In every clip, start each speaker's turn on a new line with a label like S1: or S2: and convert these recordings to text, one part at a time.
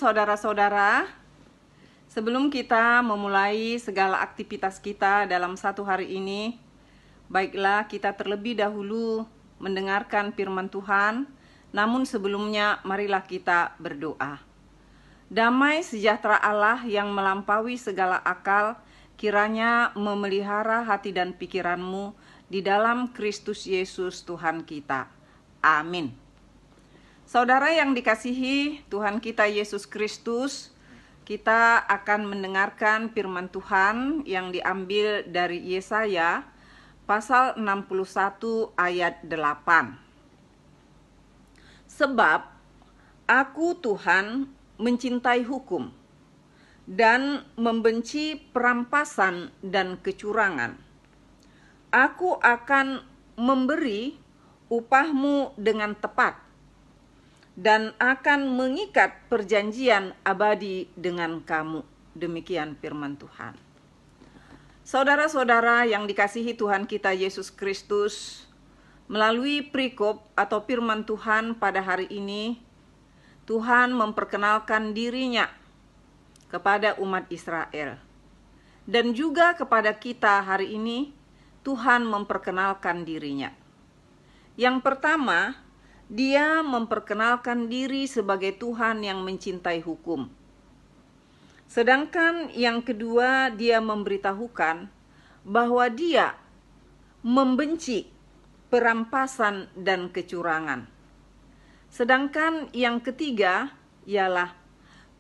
S1: saudara-saudara. Sebelum kita memulai segala aktivitas kita dalam satu hari ini, baiklah kita terlebih dahulu mendengarkan firman Tuhan. Namun sebelumnya marilah kita berdoa. Damai sejahtera Allah yang melampaui segala akal, kiranya memelihara hati dan pikiranmu di dalam Kristus Yesus Tuhan kita. Amin. Saudara yang dikasihi Tuhan kita Yesus Kristus, kita akan mendengarkan firman Tuhan yang diambil dari Yesaya pasal 61 ayat 8. Sebab aku Tuhan mencintai hukum dan membenci perampasan dan kecurangan. Aku akan memberi upahmu dengan tepat dan akan mengikat perjanjian abadi dengan kamu. Demikian firman Tuhan. Saudara-saudara yang dikasihi Tuhan kita Yesus Kristus, melalui perikop atau firman Tuhan pada hari ini, Tuhan memperkenalkan dirinya kepada umat Israel. Dan juga kepada kita hari ini, Tuhan memperkenalkan dirinya. Yang pertama, Dia memperkenalkan diri sebagai Tuhan yang mencintai hukum. Sedangkan yang kedua, Dia memberitahukan bahwa Dia membenci perampasan dan kecurangan. Sedangkan yang ketiga ialah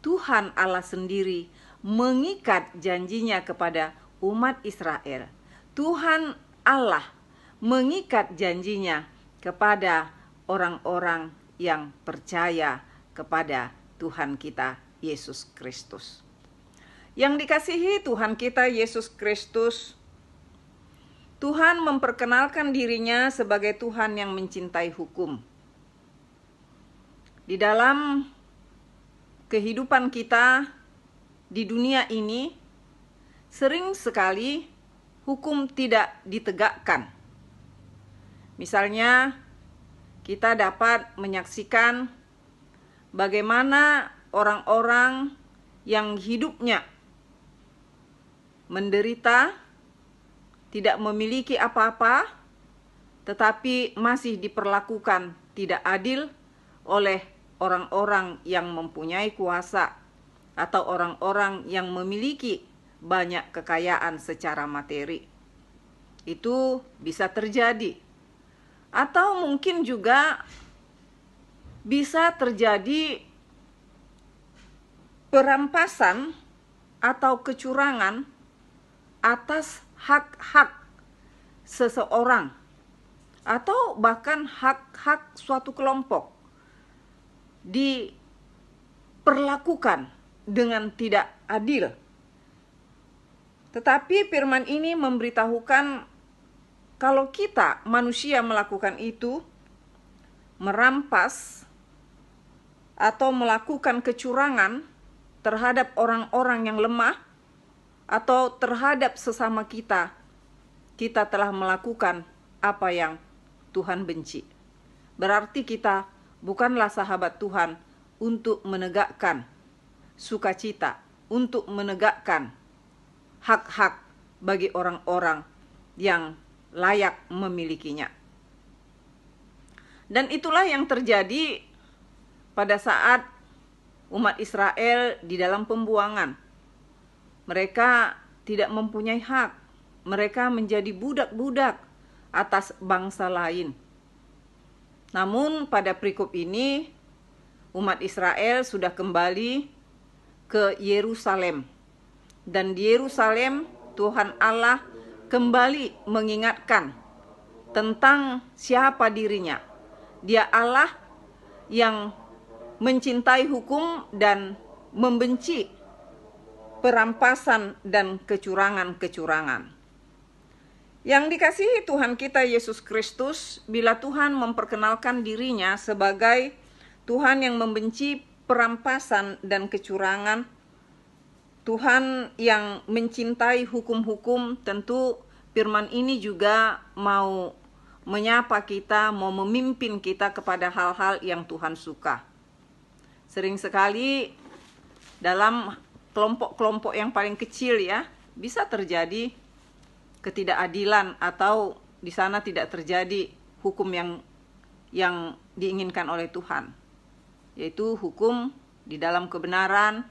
S1: Tuhan Allah sendiri mengikat janjinya kepada umat Israel. Tuhan Allah mengikat janjinya kepada orang-orang yang percaya kepada Tuhan kita Yesus Kristus. Yang dikasihi Tuhan kita Yesus Kristus, Tuhan memperkenalkan dirinya sebagai Tuhan yang mencintai hukum. Di dalam kehidupan kita di dunia ini, sering sekali hukum tidak ditegakkan. Misalnya, kita dapat menyaksikan bagaimana orang-orang yang hidupnya menderita, tidak memiliki apa-apa, tetapi masih diperlakukan tidak adil oleh orang-orang yang mempunyai kuasa atau orang-orang yang memiliki banyak kekayaan secara materi. Itu bisa terjadi. Atau mungkin juga bisa terjadi perampasan atau kecurangan atas hak-hak seseorang atau bahkan hak-hak suatu kelompok diperlakukan dengan tidak adil. Tetapi firman ini memberitahukan kalau kita manusia melakukan itu, merampas atau melakukan kecurangan terhadap orang-orang yang lemah atau terhadap sesama kita, kita telah melakukan apa yang Tuhan benci. Berarti kita bukanlah sahabat Tuhan untuk menegakkan sukacita, untuk menegakkan hak-hak bagi orang-orang yang layak memilikinya. Dan itulah yang terjadi pada saat umat Israel di dalam pembuangan. Mereka tidak mempunyai hak. Mereka menjadi budak-budak atas bangsa lain. Namun pada perikop ini, umat Israel sudah kembali ke Yerusalem. Dan di Yerusalem, Tuhan Allah kembali mengingatkan tentang siapa dirinya. Dia Allah yang mencintai hukum dan membenci perampasan dan kecurangan-kecurangan. Yang dikasihi Tuhan kita Yesus Kristus, bila Tuhan memperkenalkan dirinya sebagai Tuhan yang membenci perampasan dan kecurangan, Tuhan yang mencintai hukum-hukum, tentu firman ini juga mau menyapa kita, mau memimpin kita kepada hal-hal yang Tuhan suka. Sering sekali dalam kelompok-kelompok yang paling kecil ya, bisa terjadi ketidakadilan atau di sana tidak terjadi hukum yang diinginkan oleh Tuhan, yaitu hukum di dalam kebenaran,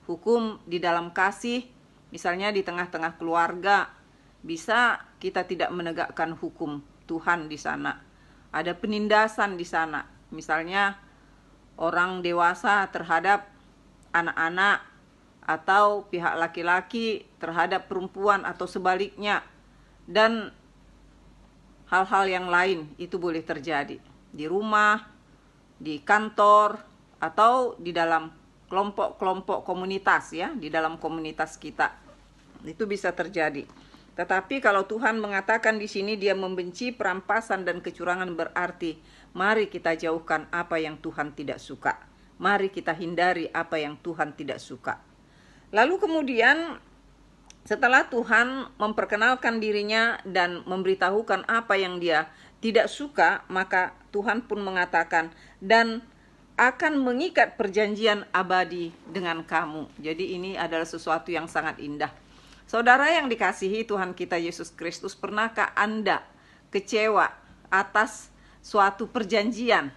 S1: hukum di dalam kasih. Misalnya di tengah-tengah keluarga, bisa kita tidak menegakkan hukum Tuhan di sana. Ada penindasan di sana. Misalnya orang dewasa terhadap anak-anak atau pihak laki-laki terhadap perempuan atau sebaliknya. Dan hal-hal yang lain itu boleh terjadi di rumah, di kantor, atau di dalam kelompok-kelompok komunitas ya, di dalam komunitas kita. Itu bisa terjadi. Tetapi kalau Tuhan mengatakan di sini dia membenci perampasan dan kecurangan, berarti mari kita jauhkan apa yang Tuhan tidak suka. Mari kita hindari apa yang Tuhan tidak suka. Lalu kemudian setelah Tuhan memperkenalkan dirinya dan memberitahukan apa yang dia tidak suka, maka Tuhan pun mengatakan, dan akan mengikat perjanjian abadi dengan kamu. Jadi ini adalah sesuatu yang sangat indah. Saudara yang dikasihi Tuhan kita Yesus Kristus, pernahkah Anda kecewa atas suatu perjanjian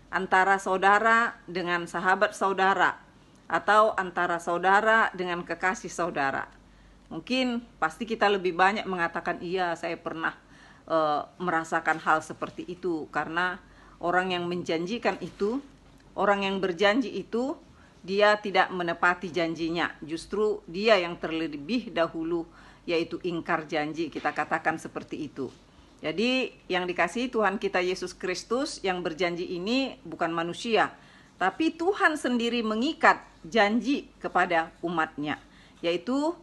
S1: antara saudara dengan sahabat saudara, atau antara saudara dengan kekasih saudara? Mungkin pasti kita lebih banyak mengatakan, iya saya pernah merasakan hal seperti itu, karena orang yang menjanjikan itu, orang yang berjanji itu, dia tidak menepati janjinya. Justru dia yang terlebih dahulu, yaitu ingkar janji, kita katakan seperti itu. Jadi yang dikasihi Tuhan kita Yesus Kristus, yang berjanji ini bukan manusia, tapi Tuhan sendiri mengikat janji kepada umatnya. Yaitu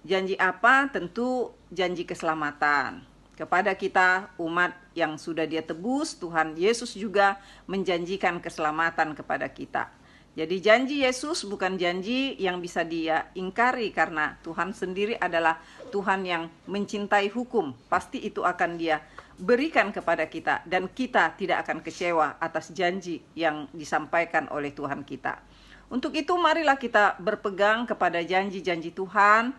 S1: janji apa? Tentu janji keselamatan. Kepada kita umat yang sudah dia tebus, Tuhan Yesus juga menjanjikan keselamatan kepada kita. Jadi janji Yesus bukan janji yang bisa dia ingkari, karena Tuhan sendiri adalah Tuhan yang mencintai hukum. Pasti itu akan dia berikan kepada kita, dan kita tidak akan kecewa atas janji yang disampaikan oleh Tuhan kita. Untuk itu marilah kita berpegang kepada janji-janji Tuhan.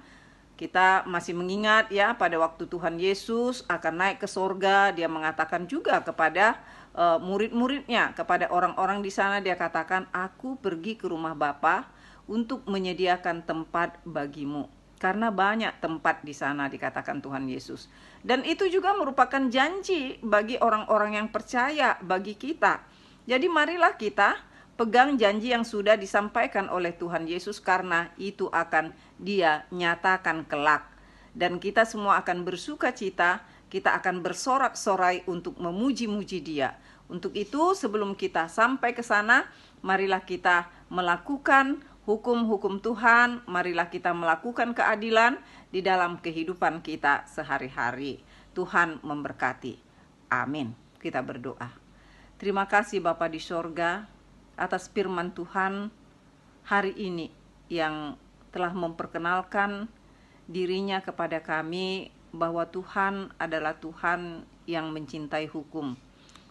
S1: Kita masih mengingat ya, pada waktu Tuhan Yesus akan naik ke sorga, dia mengatakan juga kepada murid-muridnya, kepada orang-orang di sana, dia katakan, aku pergi ke rumah Bapa untuk menyediakan tempat bagimu. Karena banyak tempat di sana, dikatakan Tuhan Yesus. Dan itu juga merupakan janji bagi orang-orang yang percaya, bagi kita. Jadi marilah kita pegang janji yang sudah disampaikan oleh Tuhan Yesus, karena itu akan dia nyatakan kelak. Dan kita semua akan bersuka cita, kita akan bersorak-sorai untuk memuji-muji dia. Untuk itu sebelum kita sampai ke sana, marilah kita melakukan hukum-hukum Tuhan, marilah kita melakukan keadilan di dalam kehidupan kita sehari-hari. Tuhan memberkati. Amin. Kita berdoa. Terima kasih Bapa di sorga atas firman Tuhan hari ini yang telah memperkenalkan dirinya kepada kami, bahwa Tuhan adalah Tuhan yang mencintai hukum.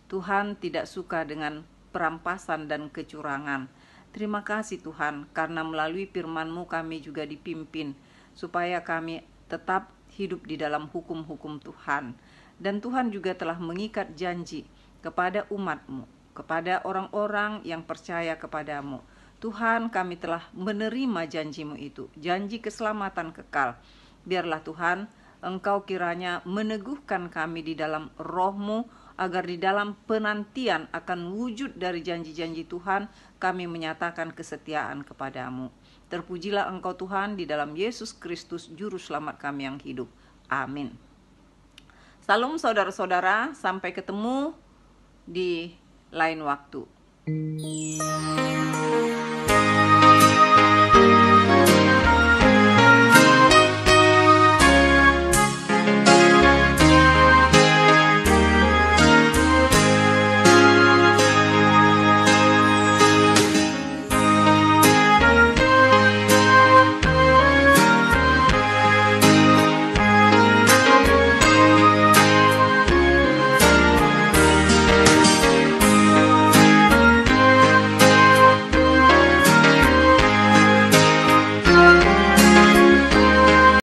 S1: Tuhan tidak suka dengan perampasan dan kecurangan. Terima kasih Tuhan, karena melalui firman-Mu kami juga dipimpin, supaya kami tetap hidup di dalam hukum-hukum Tuhan. Dan Tuhan juga telah mengikat janji kepada umat-Mu, kepada orang-orang yang percaya kepadamu. Tuhan, kami telah menerima janji-Mu itu, janji keselamatan kekal. Biarlah Tuhan, Engkau kiranya meneguhkan kami di dalam roh-Mu, agar di dalam penantian akan wujud dari janji-janji Tuhan, kami menyatakan kesetiaan kepadamu. Terpujilah Engkau Tuhan, di dalam Yesus Kristus Juru Selamat kami yang hidup. Amin. Salam saudara-saudara, sampai ketemu di lain waktu.